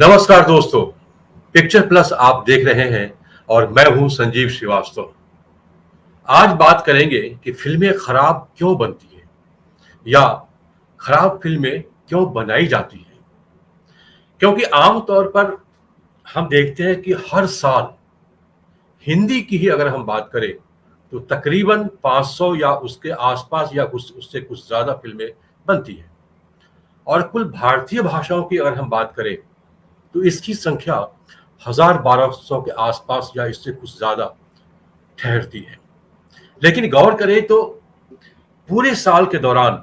नमस्कार दोस्तों, picture plus आप देख रहे हैं और मैं हूं संजीव श्रीवास्तव। आज बात करेंगे कि फिल्में खराब क्यों बनती हैं या खराब फिल्में क्यों बनाई जाती हैं। क्योंकि आम तौर पर हम देखते हैं कि हर साल हिंदी की ही अगर हम बात करें तो तकरीबन 500 या उसके आसपास या उससे कुछ ज़्यादा फिल्में बनती हैं। और कुल भारतीय भाषाओं की अगर हम बात करें तो इसकी संख्या 1000-1200 के आसपास या इससे कुछ ज़्यादा ठहरती है। लेकिन गौर करें तो पूरे साल के दौरान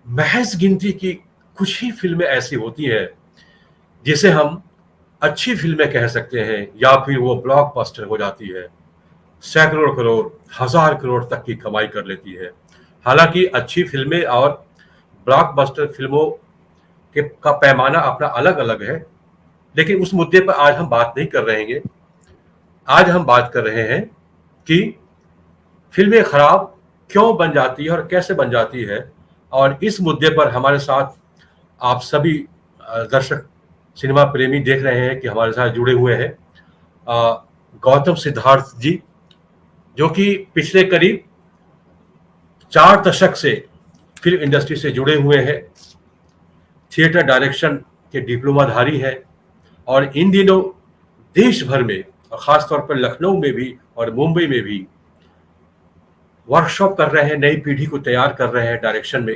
महज गिनती की कुछ ही फिल्में ऐसी होती हैं जिसे हम अच्छी फिल्में कह सकते हैं या फिर वो ब्लॉकबस्टर हो जाती है, सैकड़ों करोड़, हजार करोड़ तक की कमाई कर लेती है। हालांकि अच्छी फिल्में और ब्लॉकबस्टर फिल्मों के का पैमाना अपना अलग अलग है, लेकिन उस मुद्दे पर आज हम बात नहीं कर रहे हैं। आज हम बात कर रहे हैं कि फिल्में खराब क्यों बन जाती है और कैसे बन जाती है। और इस मुद्दे पर हमारे साथ आप सभी दर्शक सिनेमा प्रेमी देख रहे हैं कि हमारे साथ जुड़े हुए हैं गौतम सिद्धार्थ जी, जो कि पिछले करीब 4 दशक से फिल्म इंडस्ट्री से जुड़े हुए हैं, थिएटर डायरेक्शन के डिप्लोमाधारी हैं और इन दिनों देश भर में और ख़ासतौर पर लखनऊ में भी और मुंबई में भी वर्कशॉप कर रहे हैं, नई पीढ़ी को तैयार कर रहे हैं डायरेक्शन में।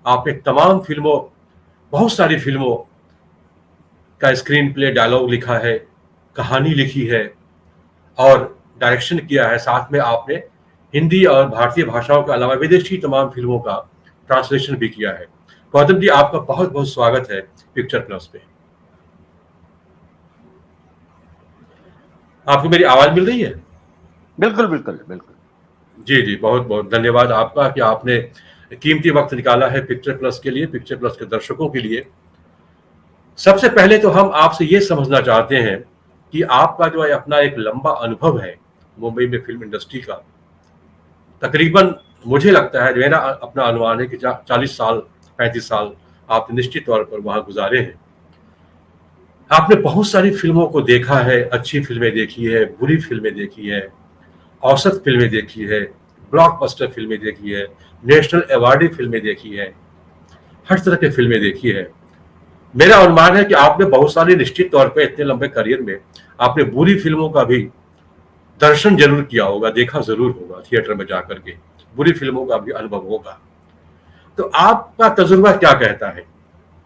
आपने तमाम फिल्मों, बहुत सारी फिल्मों का स्क्रीन प्ले डायलॉग लिखा है, कहानी लिखी है और डायरेक्शन किया है। साथ में आपने हिंदी और भारतीय भाषाओं के अलावा विदेशी तमाम फिल्मों का ट्रांसलेशन भी किया है। गौतम जी, आपका बहुत बहुत स्वागत है पिक्चर प्लस पे। आपको मेरी आवाज मिल रही है? बिल्कुल बिल्कुल बिल्कुल। जी जी, बहुत बहुत धन्यवाद आपका कि आपने कीमती वक्त निकाला है पिक्चर प्लस के लिए, पिक्चर प्लस के दर्शकों के लिए। सबसे पहले तो हम आपसे ये समझना चाहते हैं कि आपका जो है अपना एक लंबा अनुभव है मुंबई में फिल्म इंडस्ट्री का। तकरीबन मुझे लगता है, मेरा अपना अनुमान है कि 40 साल 35 साल आपने निश्चित तौर पर वहाँ गुजारे हैं। आपने बहुत सारी फिल्मों को देखा है, अच्छी फिल्में देखी है, बुरी फिल्में देखी है, औसत फिल्में देखी है, ब्लॉकबस्टर फिल्में देखी है, नेशनल अवार्डी फिल्में देखी है, हर तरह की फिल्में देखी है। मेरा अनुमान है कि आपने बहुत सारी, निश्चित तौर पे इतने लंबे करियर में आपने बुरी फिल्मों का भी दर्शन जरूर किया होगा, देखा जरूर होगा थिएटर में जाकर के, बुरी फिल्मों का भी अनुभव होगा। तो आपका तजुर्बा क्या कहता है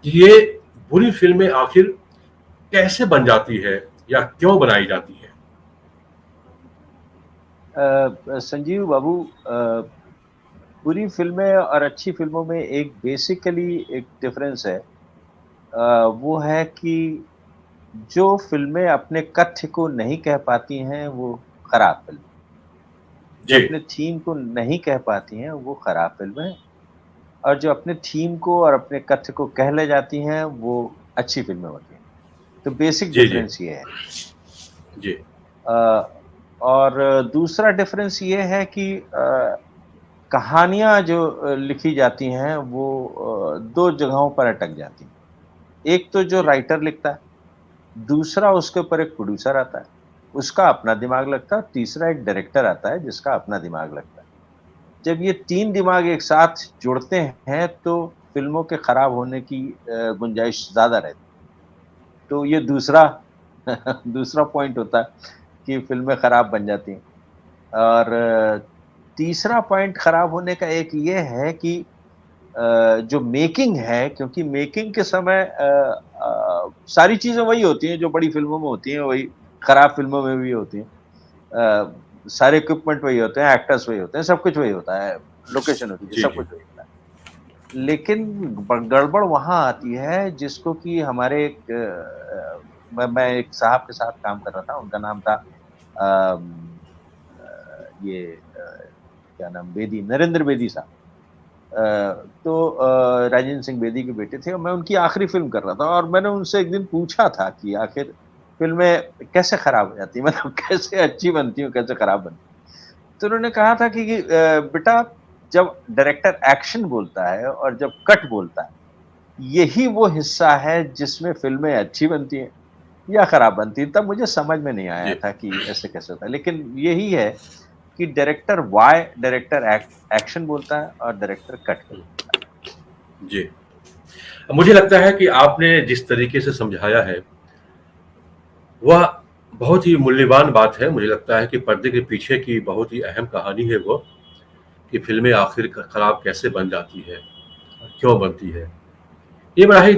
कि ये बुरी फिल्में आखिर कैसे बन जाती है या क्यों बनाई जाती है? संजीव बाबू, बुरी फिल्में और अच्छी फिल्मों में एक बेसिकली एक डिफरेंस है। वो है कि जो फिल्में अपने कथ्य को नहीं कह पाती हैं वो खराब फिल्म, जो जी अपने थीम को नहीं कह पाती हैं वो खराब फिल्म है, और जो अपने थीम को और अपने कथ्य को कह ले जाती हैं वो अच्छी फिल्में होती हैं। तो बेसिक जी जी डिफरेंस ये है। जी और दूसरा डिफरेंस ये है कि कहानियाँ जो लिखी जाती हैं वो 2 जगहों पर अटक जाती हैं। एक तो जो जी राइटर लिखता है, दूसरा उसके ऊपर एक प्रोड्यूसर आता है, उसका अपना दिमाग लगता है, तीसरा एक डायरेक्टर आता है जिसका अपना दिमाग लगता है। जब ये 3 दिमाग एक साथ जुड़ते हैं तो फ़िल्मों के खराब होने की गुंजाइश ज़्यादा रहती है। तो ये दूसरा दूसरा पॉइंट होता है कि फ़िल्में खराब बन जाती हैं। और तीसरा पॉइंट खराब होने का एक ये है कि जो मेकिंग है, क्योंकि मेकिंग के समय सारी चीज़ें वही होती हैं जो बड़ी फ़िल्मों में होती हैं, वही खराब फ़िल्मों में भी होती हैं। सारे इक्विपमेंट वही होते हैं, एक्टर्स वही होते हैं, सब कुछ वही होता है, लोकेशन होती है, जी सब जी कुछ वही होता है। लेकिन गड़बड़ वहाँ आती है जिसको कि हमारे एक मैं एक साहब के साथ काम कर रहा था, उनका नाम था अम, ये क्या नाम, बेदी, नरेंद्र बेदी साहब। तो राजेंद्र सिंह बेदी के बेटे थे और मैं उनकी आखिरी फ़िल्म कर रहा था और मैंने उनसे एक दिन पूछा था कि आखिर फ़िल्में कैसे खराब हो जाती हैं? मतलब कैसे अच्छी बनती हैं, कैसे खराब बनती हैं? तो उन्होंने कहा था कि बेटा, जब डायरेक्टर एक्शन बोलता है और जब कट बोलता है, यही वो हिस्सा है जिसमें फ़िल्में अच्छी बनती हैं या खराब बनती हैं। तब मुझे समझ में नहीं आया जी, था कि ऐसे कैसे होता है। लेकिन यही है कि डायरेक्टर व्हाय, डायरेक्टर एक्शन बोलता है और डायरेक्टर कट हुँ, बोलता जी। मुझे लगता है कि आपने जिस तरीके से समझाया है, वह बहुत ही मूल्यवान बात है। मुझे लगता है कि पर्दे के पीछे की बहुत ही अहम कहानी है वो, कि फ़िल्में आखिर खराब कैसे बन जाती है, क्यों बनती है। ये बड़ा ही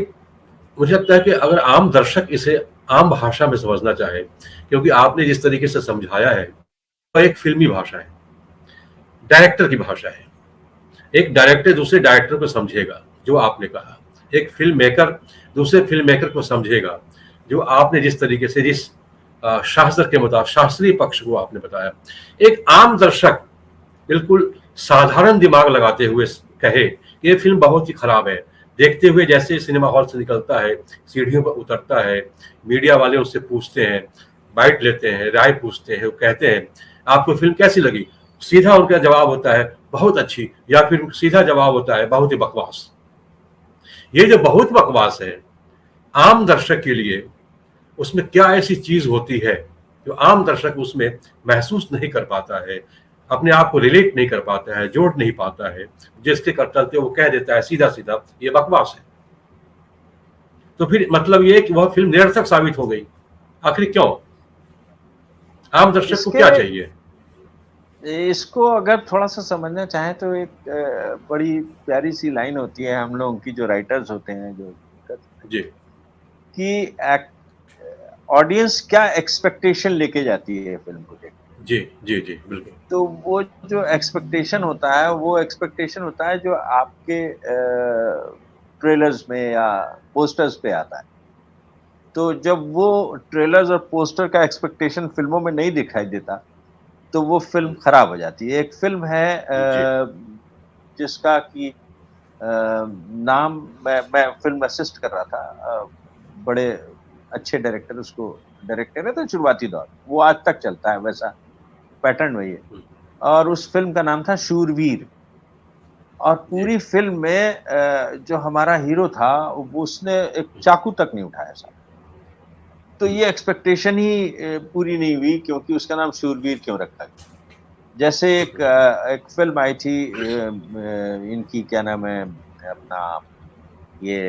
मुझे लगता है कि अगर आम दर्शक इसे आम भाषा में समझना चाहे, क्योंकि आपने जिस तरीके से समझाया है, वह एक फ़िल्मी भाषा है, डायरेक्टर की भाषा है। एक डायरेक्टर दूसरे डायरेक्टर को समझेगा, जो आपने कहा। एक फ़िल्म मेकर दूसरे फ़िल्म मेकर को समझेगा, जो आपने जिस तरीके से जिस शास्त्र के मुताबिक शास्त्रीय पक्ष को आपने बताया। एक आम दर्शक बिल्कुल साधारण दिमाग लगाते हुए कहे कि ये फ़िल्म बहुत ही खराब है। देखते हुए जैसे सिनेमा हॉल से निकलता है, सीढ़ियों पर उतरता है, मीडिया वाले उससे पूछते हैं, बाइट लेते हैं, राय पूछते हैं, वो कहते हैं, "आपको फ़िल्म कैसी लगी?" सीधा उनका जवाब होता है, "बहुत अच्छी" या फिर सीधा जवाब होता है, "बहुत ही बकवास।" ये जो बहुत बकवास है, आम दर्शक के लिए उसमें क्या ऐसी चीज़ होती है, जो आम दर्शक उसमें महसूस नहीं कर पाता है, अपने आप को रिलेट नहीं कर पाता है, जोड़ नहीं पाता है, जिसके चलते वो कह देता है सीधा-सीधा, "ये बकवास है।" तो फिर मतलब ये है कि वह फ़िल्म निरर्थक साबित हो गई। आखिर क्यों? आम है। दर्शक को क्या चाहिए? इसको अगर थोड़ा-सा समझना चाहें तो एक बड़ी प्यारी-सी लाइन होती है हम लोगों की जो राइटर्स होते हैं, जो जी, कि ऑडियंस क्या एक्सपेक्टेशन लेके जाती है फ़िल्म को देखने। जी, जी, जी, बिल्कुल। तो वो जो एक्सपेक्टेशन होता है, वो एक्सपेक्टेशन होता है जो आपके ट्रेलर्स में या पोस्टर्स पे आता है। तो जब वो ट्रेलर्स और पोस्टर का एक्सपेक्टेशन फ़िल्मों में नहीं दिखाई देता, तो वो फ़िल्म हुँ, खराब हो जाती है। एक फ़िल्म है जी, जिसका कि नाम मैं फ़िल्म असिस्ट कर रहा था। बड़े अच्छे डायरेक्टर उसको डायरेक्ट कर रहे थे शुरुआती दौर। वो आज तक चलता है वैसा पैटर्न वही है। हुँ, और उस फ़िल्म का नाम था शूरवीर। और जी, पूरी फ़िल्म में जो हमारा हीरो था, वो उसने एक हुँ, चाकू तक नहीं उठाया साहब। तो हुँ, ये एक्सपेक्टेशन ही पूरी नहीं हुई क्योंकि उसका नाम शूरवीर क्यों रखा गया। जैसे एक फ़िल्म आई थी इनकी क्या नाम है अपना ये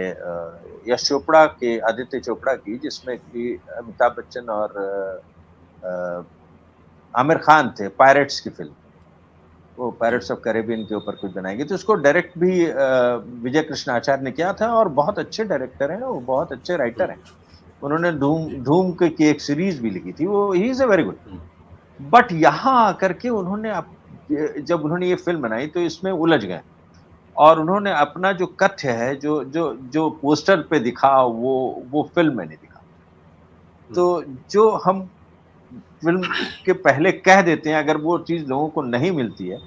यश चोपड़ा के आदित्य चोपड़ा की जिसमें कि अमिताभ बच्चन और आमिर खान थे, पायरेट्स की फ़िल्म। वो हुँ, पायरेट्स ऑफ कैरिबियन के ऊपर कुछ बनाई गई थी। उसको डायरेक्ट भी विजय कृष्ण आचार्य ने किया था और बहुत अच्छे डायरेक्टर हैं, वो बहुत अच्छे हुँ, राइटर हैं। उन्होंने धूम जी, धूम की एक सीरीज़ भी लिखी थी, वो he is a very good. Hmm, but यहाँ आकर के उन्होंने जब उन्होंने ये फ़िल्म बनाई तो इसमें उलझ गए और उन्होंने अपना जो कथ्य है, जो पोस्टर पे दिखा वो फ़िल्म में नहीं दिखा। हुँ, तो जो हम फ़िल्म के पहले कह देते हैं अगर वो चीज़ लोगों को नहीं मिलती है,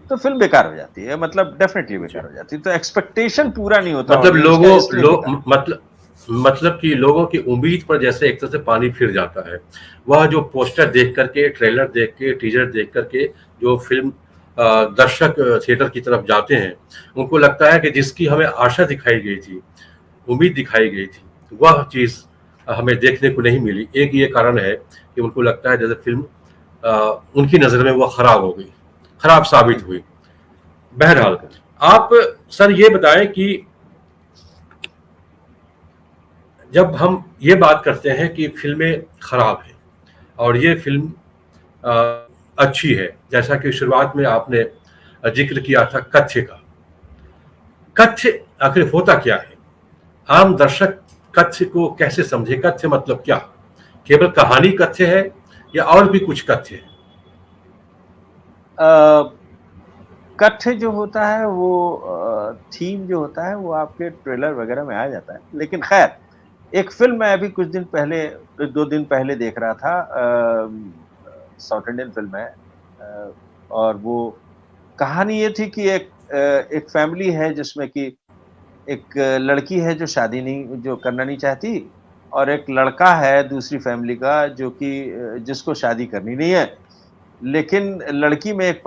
तो फ़िल्म बेकार हो जाती है, मतलब डेफ़िनिटली बेकार जी। हो जाती है। तो एक्सपेक्टेशन पूरा नहीं होता मतलब ऑडियंस का लोगों इसलिए लो बेकार। मतलब कि लोगों की उम्मीद पर जैसे एक तरह से पानी फिर जाता है। वह जो पोस्टर देख कर के, ट्रेलर देख के, टीज़र देख कर के जो फ़िल्म दर्शक थिएटर की तरफ जाते हैं, उनको लगता है कि जिसकी हमें आशा दिखाई गई थी, उम्मीद दिखाई गई थी, वह चीज़ हमें देखने को नहीं मिली। एक ये कारण है कि उनको लगता है जैसे फ़िल्म उनकी नज़र में वो खराब हो गई, खराब साबित बिल्कुल, हुई। बहरहाल, बिल्कुल। आप सर ये बताएँ कि जब हम ये बात करते हैं कि फ़िल्में खराब हैं और ये फ़िल्म अच्छी है, जैसा कि शुरुआत में आपने ज़िक्र किया था कथ्य का। कथ्य आखिर होता क्या है? आम दर्शक कथ्य को कैसे समझे? कथ्य मतलब क्या? केवल कहानी कथ्य है या और भी कुछ कथ्य है? अ, कथ्य जो होता है वो थीम जो होता है वो आपके ट्रेलर वग़ैरह में आ जाता है। लेकिन ख़ैर एक फ़िल्म मैं अभी कुछ दिन पहले 2 दिन पहले देख रहा था साउथ इंडियन फ़िल्म है और वो कहानी ये थी कि एक फ़ैमिली है जिसमें कि एक लड़की है जो करना नहीं चाहती और एक लड़का है दूसरी फ़ैमिली का जो कि जिसको शादी करनी नहीं है। लेकिन लड़की में एक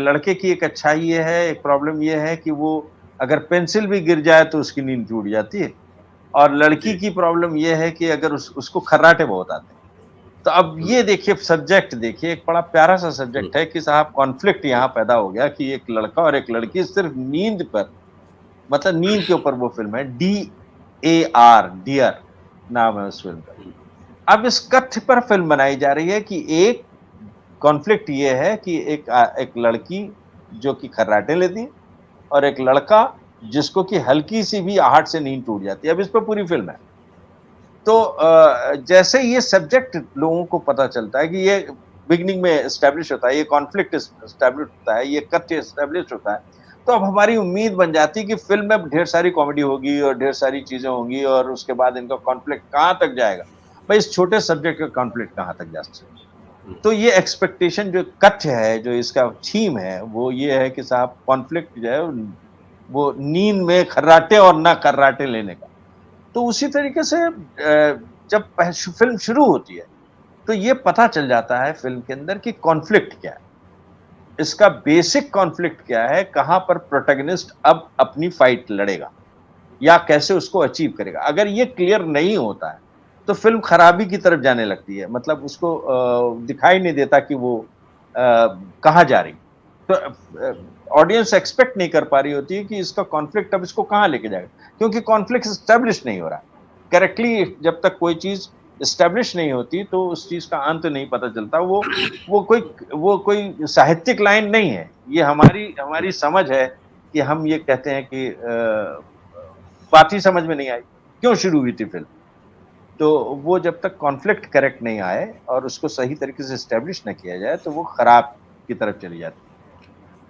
लड़के की एक अच्छाई ये है, एक प्रॉब्लम ये है कि वो अगर पेंसिल भी गिर जाए तो उसकी नींद टूट जाती है। और लड़की जी। की प्रॉब्लम ये है कि अगर उसको खर्राटे बहुत आते हैं। तो अब हुँ, ये देखिए सब्जेक्ट देखिए, एक बड़ा प्यारा सा हुँ, सब्जेक्ट है कि साहब कॉन्फ्लिक्ट हुँ, यहाँ पैदा हो गया कि एक लड़का और एक लड़की सिर्फ नींद पर, मतलब नींद के ऊपर वो फ़िल्म है, DAR, डियर नाम है उस फ़िल्म का। हुँ, अब इस कथ्य पर फ़िल्म बनाई जा रही है कि एक कॉन्फ्लिक्ट ये है कि एक लड़की जो कि खर्राटे लेती है और एक लड़का जिसको कि हल्की-सी भी आहट से नींद टूट जाती है। अब इस पे पूरी फ़िल्म है। तो जैसे ये सब्जेक्ट लोगों को पता चलता है कि ये बिगिनिंग में एस्टेब्लिश होता है, ये कॉन्फ्लिक्ट एस्टेब्लिश होता है, ये कथ्य एस्टेब्लिश होता है, तो अब हमारी उम्मीद बन जाती है कि फ़िल्म में ढेर सारी कॉमेडी होगी और ढेर सारी चीज़ें होंगी और उसके बाद इनका कॉन्फ्लिक्ट कहाँ तक जाएगा? भाई इस छोटे सब्जेक्ट का कॉन्फ्लिक्ट कहाँ तक जा सकता है? हुँ। तो ये एक्सपेक्टेशन जो कथ्य है, जो इसका थीम है, वो ये है कि साहब कॉन्फ्लिक्ट जो है वो नींद में खर्राटे और ना खर्राटे लेने का। तो उसी तरीके से जब फ़िल्म शुरू होती है, तो ये पता चल जाता है फ़िल्म के अंदर कि कॉन्फ्लिक्ट क्या है। इसका बेसिक कॉन्फ्लिक्ट क्या है, कहाँ पर प्रोटैगनिस्ट अब अपनी फाइट लड़ेगा या कैसे उसको अचीव करेगा। अगर ये क्लियर नहीं होता है, तो फ़िल्म खराबी की तरफ जाने लगती है। मतलब उसको दिखाई नहीं देता कि वो कहाँ जा रही है। तो ऑडियंस एक्सपेक्ट नहीं कर पा रही होती है कि इसका कॉन्फ्लिक्ट अब इसको कहाँ लेके जाएगा, क्योंकि कॉन्फ्लिक्ट एस्टेब्लिश नहीं हो रहा है। करेक्टली जब तक कोई चीज़ एस्टेब्लिश नहीं होती, तो उस चीज़ का अंत नहीं पता चलता। वो कोई वो कोई साहित्यिक लाइन नहीं है। ये हमारी हमारी समझ है कि हम ये कहते हैं कि बात ही समझ में नहीं आई, क्यों शुरू हुई थी फ़िल्म? तो वो जब तक कॉन्फ्लिक्ट करेक्ट नहीं आए और उसको सही तरीके से एस्टेब्लिश ना किया जाए, तो वो खराब की तरफ चली जाती है।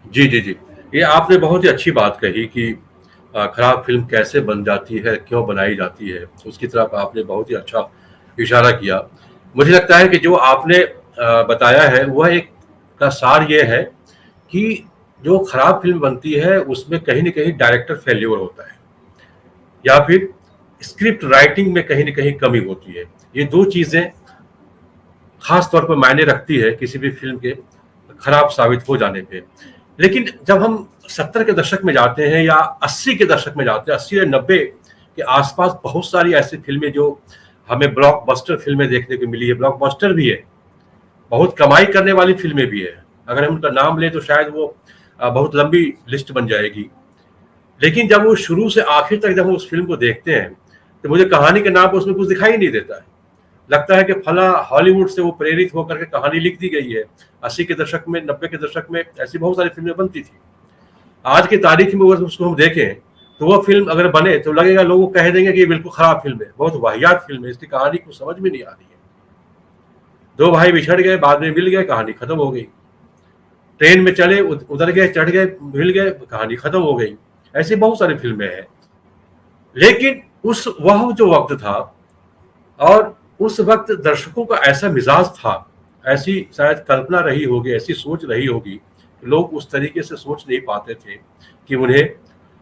जी, जी, जी। ये आपने बहुत ही अच्छी बात कही कि खराब फ़िल्म कैसे बन जाती है, क्यों बनाई जाती है, उसकी तरफ आपने बहुत ही अच्छा इशारा किया। मुझे लगता है कि जो आपने बताया है, वह एक का सार ये है कि जो खराब फ़िल्म बनती है, उसमें कहीं न कहीं डायरेक्टर फेल्योर होता है या फिर स्क्रिप्ट राइटिंग में कहीं न कहीं कमी होती है। ये 2 चीज़ें ख़ास तौर पर मायने रखती है किसी भी फ़िल्म के खराब साबित हो जाने पे। लेकिन जब हम 70 के दशक में जाते हैं या 80 के दशक में जाते हैं, 80 या 90 के आस-पास बहुत सारी ऐसी फ़िल्में जो हमें ब्लॉकबस्टर फ़िल्में देखने को मिली है, ब्लॉकबस्टर भी है, बहुत कमाई करने वाली फ़िल्में भी हैं। अगर हम उनका नाम लें तो शायद वो बहुत लंबी लिस्ट बन जाएगी। लेकिन जब वो शुरू से आखिर तक जब हम उस फ़िल्म को देखते हैं, तो मुझे कहानी के नाम पे उसमें कुछ दिखाई नहीं देता है। लगता है कि फला हॉलीवुड से वो प्रेरित होकर के कहानी लिख दी गई है। 80 के दशक में, 90 के दशक में ऐसी बहुत सारी फ़िल्में बनती थी। आज की तारीख में अगर उसको हम देखें, तो वो फ़िल्म अगर बने तो लगेगा लोग कह देंगे कि ये बिल्कुल खराब फ़िल्म है, बहुत वाहियात फ़िल्म है, इसकी कहानी कुछ समझ में नहीं आ रही है। 2 भाई बिछड़ गए, बाद में मिल गए, कहानी खत्म हो गई। ट्रेन में चले, उतर गए, चढ़ गए, मिल गए, कहानी खत्म हो गई। ऐसी बहुत सारी फ़िल्में हैं। लेकिन उस वह जो वक़्त था और उस वक़्त दर्शकों का ऐसा मिज़ाज था, ऐसी शायद कल्पना रही होगी, ऐसी सोच रही होगी, लोग उस तरीके से सोच नहीं पाते थे कि उन्हें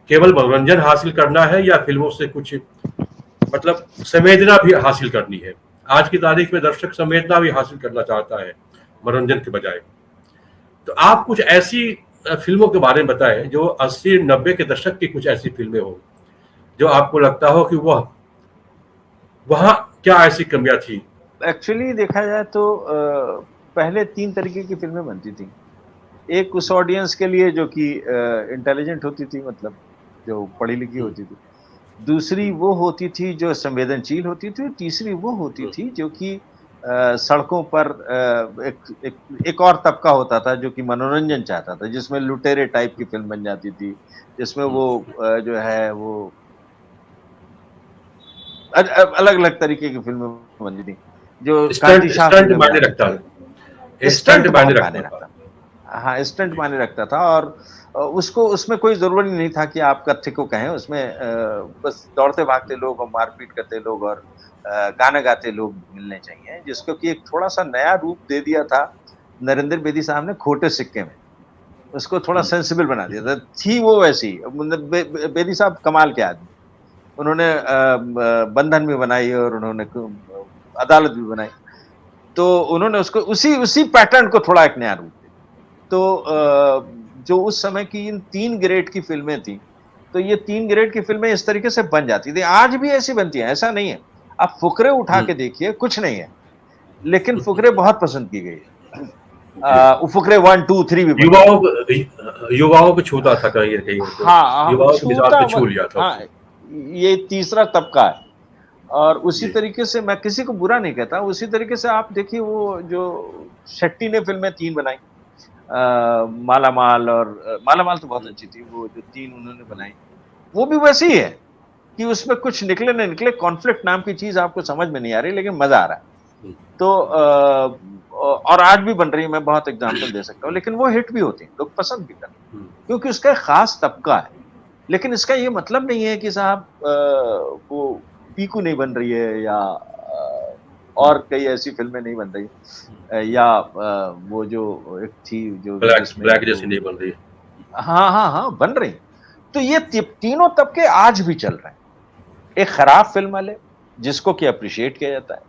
केवल मनोरंजन हासिल करना है या फ़िल्मों से कुछ मतलब संवेदना भी हासिल करनी है। आज की तारीख में दर्शक संवेदना भी हासिल करना चाहता है, मनोरंजन के बजाय। तो आप कुछ ऐसी फ़िल्मों के बारे में बताएँ जो 80-90 के दशक की कुछ ऐसी फ़िल्में हों, जो आपको लगता हो कि वह वहाँ क्या ऐसी कमियाँ थी? एक्चुअली देखा जाए तो पहले 3 तरीके की फ़िल्में बनती थी। एक उस ऑडियंस के लिए जो कि इंटेलिजेंट होती थी, मतलब जो पढ़ी-लिखी हुँ, होती थी। दूसरी हुँ, वो होती थी जो संवेदनशील होती थी, और तीसरी वो होती हुँ, थी जो कि सड़कों पर एक एक एक और तबका होता था जो कि मनोरंजन चाहता था, जिसमें लुटेरे टाइप की फ़िल्म बन जाती थी, जिसमें हुँ। वो जो है वो अलग-अलग तरीके की फ़िल्में बनती थी, जो कांति स्टंट शाह स्टंट फ़िल्में मायने बनाती रखता थी। है। स्टंट स्टंट मायने बहुत मायने रखता था। रखता था। हाँ, स्टंट मायने रखता था, और उसको उसमें कोई ज़रूरी नहीं था कि आप कथ्य को कहें, उसमें बस दौड़ते-भागते लोग और मारपीट करते लोग और गाना गाते लोग मिलने चाहिए, जिसको कि एक थोड़ा-सा नया रूप दे दिया था नरेंद्र बेदी साहब ने खोटे सिक्के में। उसको थोड़ा हुँ, सेंसिबल बना दिया था। थी वो वैसी, मतलब बेदी साहब कमाल के आदमी। उन्होंने बंधन भी बनाई और उन्होंने अदालत भी बनाई। तो उन्होंने उसको उसी उसी पैटर्न को थोड़ा एक नया रूप दिया। तो जो उस समय की इन 3 ग्रेड की फ़िल्में थी, तो ये 3 ग्रेड की फ़िल्में इस तरीके से बन जाती थी। आज भी ऐसी बनती हैं, ऐसा नहीं है। आप फुकरे उठा हुँ, के देखिए, कुछ नहीं है, लेकिन फुकरे बहुत पसंद की गई है। जी। फुकरे 1, 2, 3 भी बनी है। युवाओं को युवाओं को छूता था कहीं न कहीं उनको। हाँ, हाँ, युवाओं के मिजाज छूता पे छू मत लिया था हाँ, उसने। ये तीसरा तबका है। और उसी जी, तरीके से मैं किसी को बुरा नहीं कहता, उसी तरीके से आप देखिए वो जो शेट्टी ने फ़िल्में 3 बनाई, मालामाल और मालामाल तो बहुत हुँ, अच्छी थी, वो जो 3 उन्होंने बनाई, वो भी वैसी ही है कि उसमें कुछ निकले ना निकले, कॉन्फ्लिक्ट नाम की चीज़ आपको समझ में नहीं आ रही, लेकिन मज़ा आ रहा है। हुँ, तो और आज भी बन रही है, मैं बहुत एग्ज़ाम्पल दे सकता हूँ, लेकिन वो हिट भी होती हैं, लोग पसंद भी करते हैं, हुँ, क्योंकि उसका एक ख़ास तबका है। लेकिन इसका ये मतलब नहीं है कि साहब वो पीकू नहीं बन रही है या हुँ, और कई ऐसी फ़िल्में नहीं बन रही या वो जो एक थी जो ब्लैक जिसमें ब्लैक वो जैसी नहीं बन रही है। हाँ, हाँ, हाँ, बन रही। तो ये तीनों तबके आज भी चल रहे हैं। एक खराब फ़िल्म वाले, जिसको कि एप्रिशिएट किया जाता है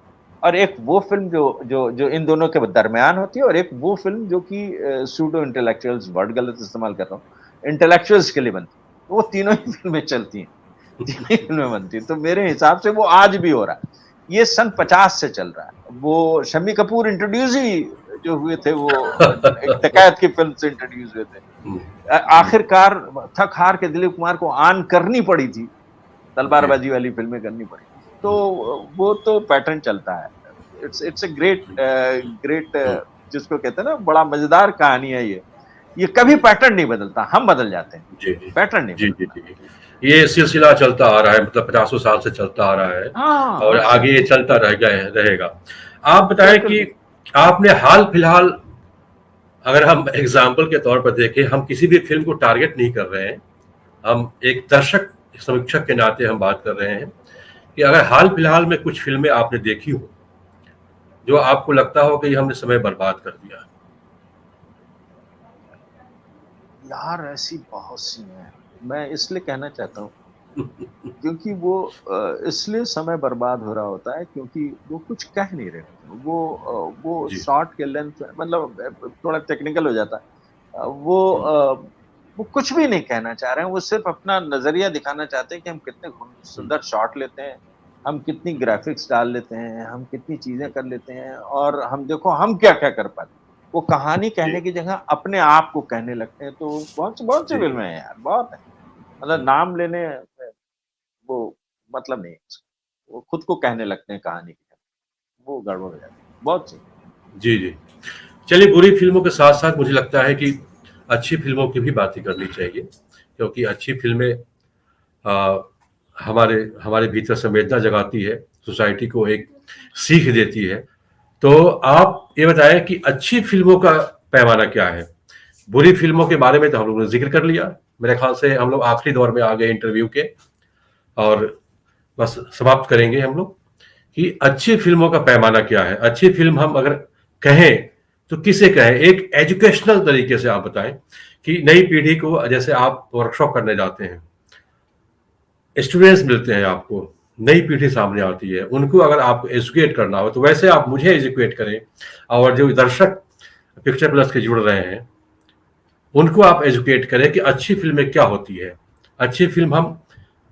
और एक वो फ़िल्म जो जो जो इन दोनों के दरमियान होती है और एक वो फ़िल्म जो कि सूडो इंटेलेक्चुअल्स वर्ड गलत इस्तेमाल कर रहा हूँ, इंटेलेक्चुअल्स के लिए बनती है। वो तीनों ही फ़िल्में चलती हैं, तीनों ही फ़िल्में बनती हैं। तो मेरे हिसाब से वो आज भी हो रहा है। ये सन 50 से चल रहा है। वो शम्मी कपूर इंट्रोड्यूस ही जो हुए थे वो एक डकैत की फ़िल्म से इंट्रोड्यूस हुए थे। हुँ, हुँ, आखिरकार थक-हार के दिलीप कुमार को ऑन करनी पड़ी थी। जी, तलवारबाजी वाली फ़िल्में करनी पड़ी। तो हुँ, वो तो पैटर्न चलता है। इट्स इट्स अ ग्रेट हुँ, ग्रेट हुँ, जिसको कहते हैं ना बड़ा मज़ेदार कहानी है ये। ये कभी हुँ, पैटर्न नहीं बदलता, हम बदल जाते हैं। जी, जी। पैटर्न नहीं जी, जी, बदलता। जी। ये सिलसिला चलता आ रहा है मतलब पचासों साल से चलता आ रहा है हाँ, और हाँ, आगे ये चलता रहेगा। आप बताएँ बिल्कुल, कि बिल्कुल। आपने हाल-फिलहाल अगर हम एग्ज़ाम्पल के तौर पर देखें, हम किसी भी फ़िल्म को टारगेट नहीं कर रहे हैं। हम एक दर्शक समीक्षक के नाते हम बात कर रहे हैं कि अगर हाल-फिलहाल में कुछ फ़िल्में आपने देखी हो, जो आपको लगता हो कि ये हमने समय बर्बाद कर दिया। यार ऐसी बहुत सी हैं। मैं इसलिए कहना चाहता हूँ क्योंकि वो इसलिए समय बर्बाद हो रहा होता है क्योंकि वो कुछ कह नहीं रहे होते हैं। वो जी, शॉट के लेंथ मतलब थोड़ा टेक्निकल हो जाता है। हुँ, वो कुछ भी नहीं कहना चाह रहे हैं, वो सिर्फ़ अपना नज़रिया दिखाना चाहते हैं कि हम कितने हुँ, सुंदर शॉट लेते हैं, हम कितनी हुँ, ग्राफ़िक्स डाल लेते हैं, हम कितनी चीज़ें हुँ, कर लेते हैं और हम देखो हम क्या-क्या कर पाते हैं। वो कहानी जी, कहने की जगह अपने आप को कहने लगते हैं, तो बहुत सी जी, फ़िल्में हैं यार, बहुत हैं। मतलब हुँ, नाम लेने वो मतलब नहीं है उसका। वो खुद को कहने लगते हैं कहानी की तरह, वो गड़बड़ हो जाती है। बहुत सी जी, जी। चलिए बुरी फ़िल्मों के साथ-साथ मुझे लगता है कि अच्छी फ़िल्मों की भी बातें करनी चाहिए, क्योंकि अच्छी फ़िल्में अ, हमारे हमारे भीतर संवेदना जगाती है, सोसाइटी को एक सीख देती है। तो आप ये बताएँ कि अच्छी फ़िल्मों का पैमाना क्या है? बुरी फ़िल्मों के बारे में तो हम लोगों ने ज़िक्र कर लिया। मेरे ख़्याल से हम लोग आखिरी दौर में आ गए इंटरव्यू के और बस समाप्त करेंगे हम लोग कि अच्छी फ़िल्मों का पैमाना क्या है? अच्छी फ़िल्म हम अगर कहें, तो किसे कहें? एक एजुकेशनल तरीके से आप बताएँ कि नई पीढ़ी को जैसे आप वर्कशॉप करने जाते हैं, स्टूडेंट्स मिलते हैं आपको, नई पीढ़ी सामने आती है, उनको अगर आपको एजुकेट करना हो, तो वैसे आप मुझे एजुकेट करें और जो दर्शक पिक्चर प्लस के जुड़ रहे हैं, उनको आप एजुकेट करें कि अच्छी फ़िल्में क्या होती है? अच्छी फ़िल्म हम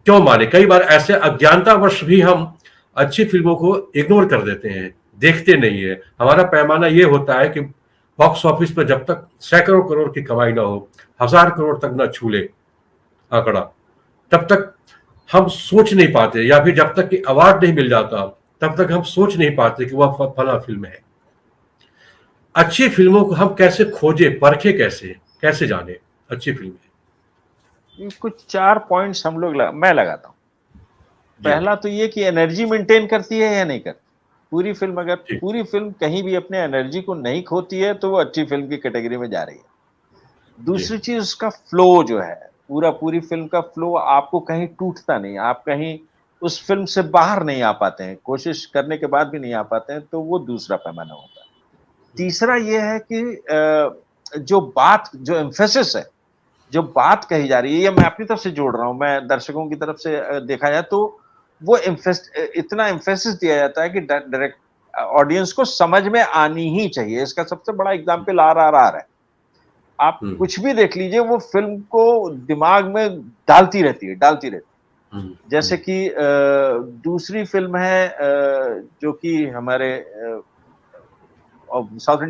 क्यों माने? कई बार ऐसे अज्ञानतावश भी हम अच्छी फ़िल्मों को इग्नोर कर देते हैं, देखते नहीं हैं। हमारा पैमाना ये होता है कि बॉक्स ऑफिस पे जब तक सैकड़ों करोड़ की कमाई ना हो, हज़ार करोड़ तक ना छू ले आंकड़ा, तब तक हम सोच नहीं पाते या फिर जब तक कि अवार्ड नहीं मिल जाता, तब तक हम सोच नहीं पाते कि वह फला फ़िल्म है। अच्छी फ़िल्मों को हम कैसे खोजें, परखें कैसे? कैसे जानें अच्छी फ़िल्में? ये कुछ 4 पॉइंट्स हम लोग मैं लगाता हूँ। जी, पहला तो ये कि एनर्जी मेंटेन करती है या नहीं करती। जी, पूरी फ़िल्म कहीं भी अपने एनर्जी को नहीं खोती है, तो वो अच्छी फ़िल्म की कैटेगरी में जा रही है। जी, दूसरी चीज़ उसका फ्लो जो है, पूरी फ़िल्म का फ्लो आपको कहीं टूटता नहीं, आप कहीं उस फ़िल्म से बाहर नहीं आ पाते हैं, कोशिश करने के बाद भी नहीं आ पाते हैं, तो वो दूसरा पैमाना होता है। हुँ, तीसरा ये है कि जो एम्फेसिस है, जो बात कही जा रही है, ये मैं अपनी तरफ से जोड़ रहा हूँ, मैं दर्शकों की तरफ से देखा जाए तो वो इतना एम्फेसिस दिया जाता है कि डायरेक्ट ऑडियंस को समझ में आनी ही चाहिए। इसका सबसे बड़ा एग्ज़ाम्पल आरआरआर है। आप हम्म, कुछ भी देख लीजिए, वो फ़िल्म को दिमाग में डालती रहती है, डालती रहती है। हम्म, जैसे कि दूसरी फ़िल्म है जो कि हमारे साउथ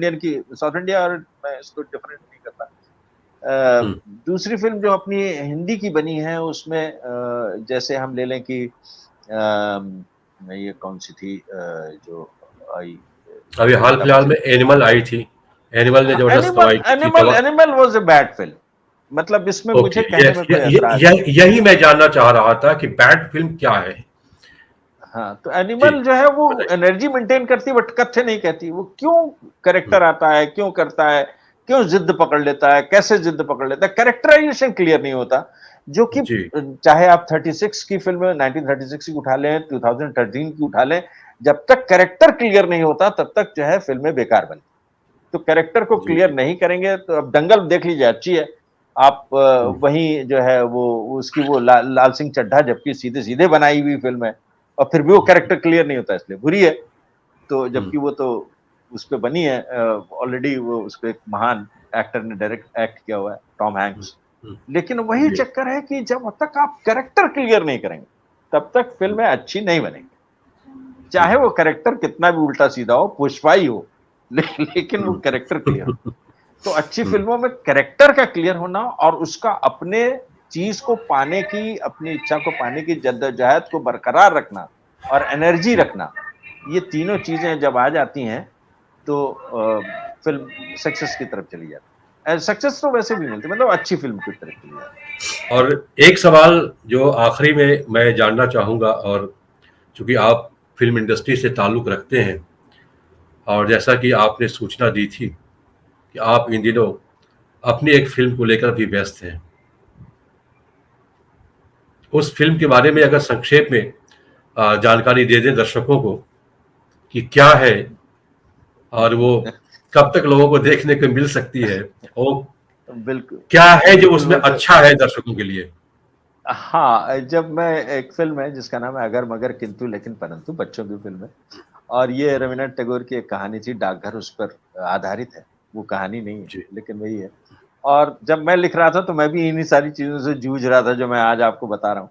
इंडिया, और मैं इसको डिफरेंट नहीं करता। अ, हम्म, दूसरी फ़िल्म जो अपनी हिंदी की बनी है उसमें जैसे हम ले लें कि ये कौन-सी थी जो आई अभी हाल अमिताभ फिलहाल में बच्चन की। एनिमल आई थी। एनिमल ने हाँ, जबरदस्त एनिमल कमाई की थी एनिमल तब। Animal was a bad film. मतलब इसमें ओके, मुझे कहने में कोई ऐतराज़ नहीं है। यही मैं जानना चाह रहा था कि बैड फिल्म क्या है। हाँ, तो जी, एनिमल जो है वो बताइए। एनर्जी मेंटेन करती, बट कथ्य नहीं कहती। वो क्यों हम्म, कैरेक्टर आता है, क्यों करता है, क्यों ज़िद पकड़ लेता है, कैसे ज़िद पकड़ लेता है, कैरेक्टराइज़ेशन क्लियर नहीं होता। जो कि जी, चाहे आप 36 की फ़िल्म 1936 की उठा लें, 2013 की उठा लें, जब तक कैरेक्टर क्लियर नहीं होता तब तक जो है फ़िल्में बेकार बनती। तो कैरेक्टर को जी, क्लियर जी। नहीं करेंगे तो अब दंगल देख लीजिए, अच्छी है। आप हम्म, वहीं जो है वो उसकी वो लाल सिंह चड्ढा जबकि सीधे-सीधे बनाई हुई फ़िल्म है और फिर भी वो हम्म, कैरेक्टर क्लियर नहीं होता इसलिए बुरी है। तो हम्म, जबकि वो तो उस पे बनी है ऑलरेडी वो उसपे एक महान एक्टर ने डायरेक्ट एक्ट किया हुआ है, टॉम हम्म, हैंक्स। हम्म, लेकिन वही जी, चक्कर है कि जब तक आप कैरेक्टर क्लियर नहीं करेंगे, तब तक हम्म, फ़िल्में अच्छी नहीं बनेंगी। चाहे हम्म, वो कैरेक्टर कितना भी उल्टा-सीधा हो, पुष्पा ही हो, लेकिन वो कैरेक्टर क्लियर हो। हम्म, तो अच्छी हम्म, फ़िल्मों में कैरेक्टर का क्लियर होना और उसका अपने चीज़ को पाने की, अपनी इच्छा को पाने की जद्दोजहद को बरकरार रखना और एनर्जी हम्म। रखना, ये तीनों चीज़ें जब आ जाती हैं, तो फ़िल्म सक्सेस की तरफ चली जाती है। सक्सेस तो वैसे भी मिलती है, मतलब अच्छी फ़िल्म की तरफ चली जाती और एक सवाल जो आखिरी में मैं जानना चाहूँगा, और चूँकि आप फ़िल्म इंडस्ट्री से ताल्लुक़ रखते हैं और जैसा कि आपने सूचना दी थी कि आप इन दिनों अपनी एक फ़िल्म को लेकर भी व्यस्त हैं। उस फ़िल्म के बारे में अगर संक्षेप में जानकारी दे दें दर्शकों को कि क्या है और वो है। कब तक लोगों को देखने को मिल सकती है? और बिल्कुल, क्या है जो बिल्कुल उसमें वो तो अच्छा है दर्शकों के लिए? हाँ, जब मैं एक फ़िल्म है जिसका नाम है अगर मगर किंतु लेकिन परंतु, बच्चों की फ़िल्म है। और ये रवीन्द्रनाथ टैगोर की एक कहानी थी, डाकघर उस पर आधारित है। वो कहानी नहीं है, जी। लेकिन वही है। और जब मैं लिख रहा था तो मैं भी इन्हीं सारी चीज़ों से जूझ रहा था जो मैं आज आपको बता रहा हूँ,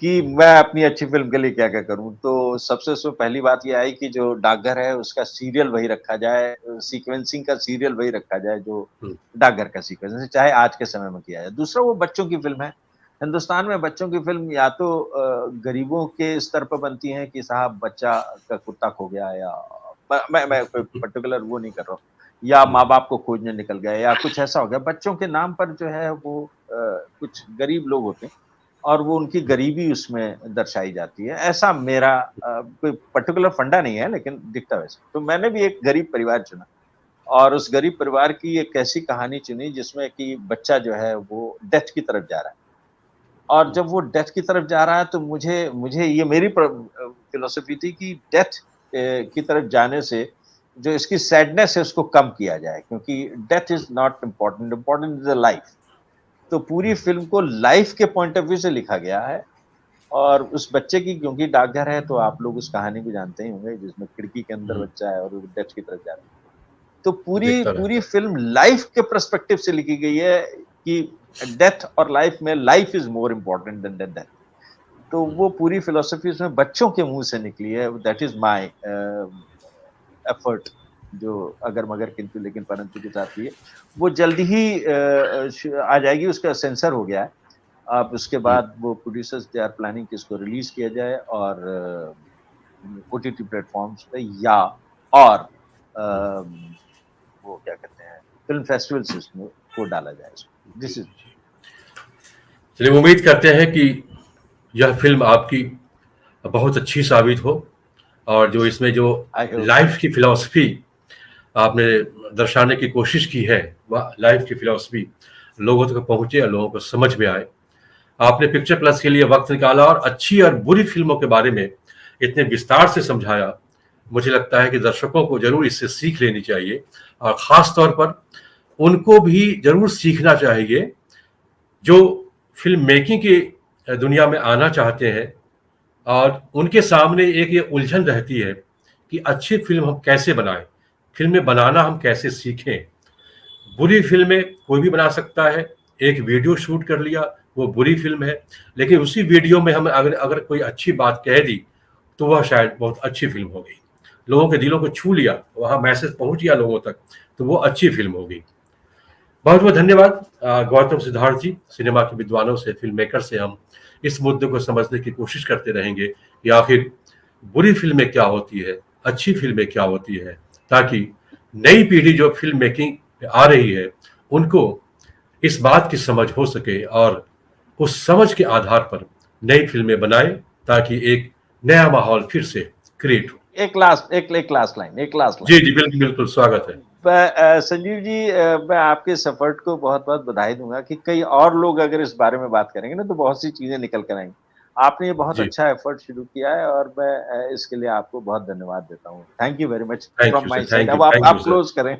कि हुँ, मैं अपनी अच्छी फ़िल्म के लिए क्या-क्या करूँ। तो सबसे पहली बात ये आई कि जो डाकघर है उसका सीरियल वही रखा जाए, सीक्वेंसिंग का सीरियल वही रखा जाए जो हुँ, डाकघर का सीक्वेंस है, चाहे आज के समय में किया जाए। दूसरा वो बच्चों की फ़िल्म है। हिंदुस्तान में बच्चों की फ़िल्म या तो गरीबों के स्तर पर बनती हैं कि साहब बच्चा का कुत्ता खो गया, या मैं कोई पर्टिकुलर वो नहीं कर रहा हूँ, या हुँ, माँ-बाप को खोजने निकल गए या कुछ ऐसा हो गया। बच्चों के नाम पर जो है वो कुछ गरीब लोग होते हैं और वो उनकी गरीबी उसमें दर्शाई जाती है। ऐसा मेरा कोई पर्टिकुलर फंडा नहीं है, लेकिन दिखता वैसा। तो मैंने भी एक गरीब परिवार चुना और उस गरीब परिवार की एक ऐसी कहानी चुनी जिसमें कि बच्चा जो है वो डेथ की तरफ जा रहा है। और हुँ, जब वो डेथ की तरफ जा रहा है तो मुझे मुझे ये मेरी फ़िलॉसफ़ी थी कि डेथ की तरफ जाने से जो इसकी सैडनेस है उसको कम किया जाए, क्योंकि death is not important, important is the life. तो पूरी हुँ, फ़िल्म को लाइफ़ के पॉइंट ऑफ व्यू से लिखा गया है। और उस बच्चे की, क्योंकि डाकघर है तो आप लोग उस कहानी को जानते ही होंगे जिसमें खिड़की के अंदर हुँ, बच्चा है और वो डेथ की तरफ जा रहा है। तो पूरी दिखता पूरी रहता है। फ़िल्म लाइफ़ के पर्सपेक्टिव से लिखी गई है कि डेथ और लाइफ़ में life is more important then death. तो हुँ, वो पूरी फ़िलॉसफ़ी उसमें बच्चों के मुँह से निकली है, दैट इज़ माय एफर्ट, जो अगर मगर किंतु लेकिन परंतु के साथ भी है। वो जल्दी ही आ जाएगी, उसका सेंसर हो गया है। अब उसके हुँ, बाद वो प्रोड्यूसर्स दे आर प्लानिंग कि इसको रिलीज़ किया जाए और ओटीटी प्लेटफ़ॉर्म्स पे, या और हुँ, वो क्या कहते हैं, फ़िल्म फेस्टिवल्स इसमें को डाला जाए इसको। जी, दिस इज़ जी। चलिए उम्मीद करते हैं कि यह फ़िल्म आपकी बहुत अच्छी साबित हो और जो इसमें जो आई होप सो। लाइफ़ की फ़िलॉसफ़ी आपने दर्शाने की कोशिश की है, वह लाइफ़ की फ़िलॉसफ़ी लोगों तक पहुँचे और लोगों को समझ में आए। आपने पिक्चर प्लस के लिए वक्त निकाला और अच्छी और बुरी फिल्मों के बारे में इतने विस्तार से समझाया। मुझे लगता है कि दर्शकों को जरूर इससे सीख लेनी चाहिए और ख़ास तौर पर उनको भी जरूर सीखना चाहिए जो फिल्म मेकिंग की दुनिया में आना चाहते हैं और उनके सामने एक ये उलझन रहती है कि अच्छी फिल्म हम कैसे बनाएं, फिल्में बनाना हम कैसे सीखें, बुरी फिल्में कोई भी बना सकता है, एक वीडियो शूट कर लिया वो बुरी फिल्म है, लेकिन उसी वीडियो में हम अगर अगर कोई अच्छी बात कह दी तो वह शायद बहुत अच्छी फिल्म हो गई, लोगों के दिलों को छू लिया, वहाँ मैसेज पहुंच गया लोगों तक, तो वो अच्छी फिल्म होगी। बहुत बहुत धन्यवाद गौतम सिद्धार्थ जी। सिनेमा के विद्वानों से, फिल्म मेकर से हम इस मुद्दे को समझने की कोशिश करते रहेंगे कि आखिर बुरी फिल्में क्या होती है, अच्छी फिल्में क्या होती है, ताकि नई पीढ़ी जो फिल्म मेकिंग आ रही है उनको इस बात की समझ हो सके और उस समझ के आधार पर नई फिल्में बनाए, ताकि एक नया माहौल फिर से क्रिएट हो। एक लास्ट लाइन। जी जी, बिल्कुल बिल्कुल, स्वागत है। संजीव जी, मैं आपके इस एफर्ट को बहुत बहुत बधाई दूंगा कि कई और लोग अगर इस बारे में बात करेंगे ना तो बहुत सी चीजें निकल कर आएंगी। आपने ये बहुत जी, अच्छा एफर्ट शुरू किया है और मैं इसके लिए आपको बहुत धन्यवाद देता हूँ। Thank you very much thank from you my sir, side. अब थैंक यू आप सर। क्लोज करें।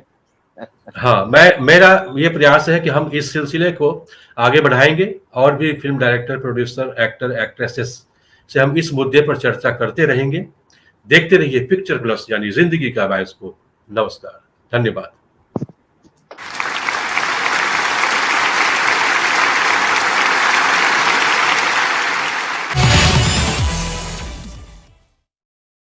हाँ, मेरा ये प्रयास है कि हम इस सिलसिले को आगे बढ़ाएंगे और भी film director, producer, actor, actresses से हम इस मुद्दे पर चर्चा करते रहेंगे। देखते रहिए पिक्चर प्लस, यानी जिंदगी का बायस्कोप। नमस्कार, धन्यवाद।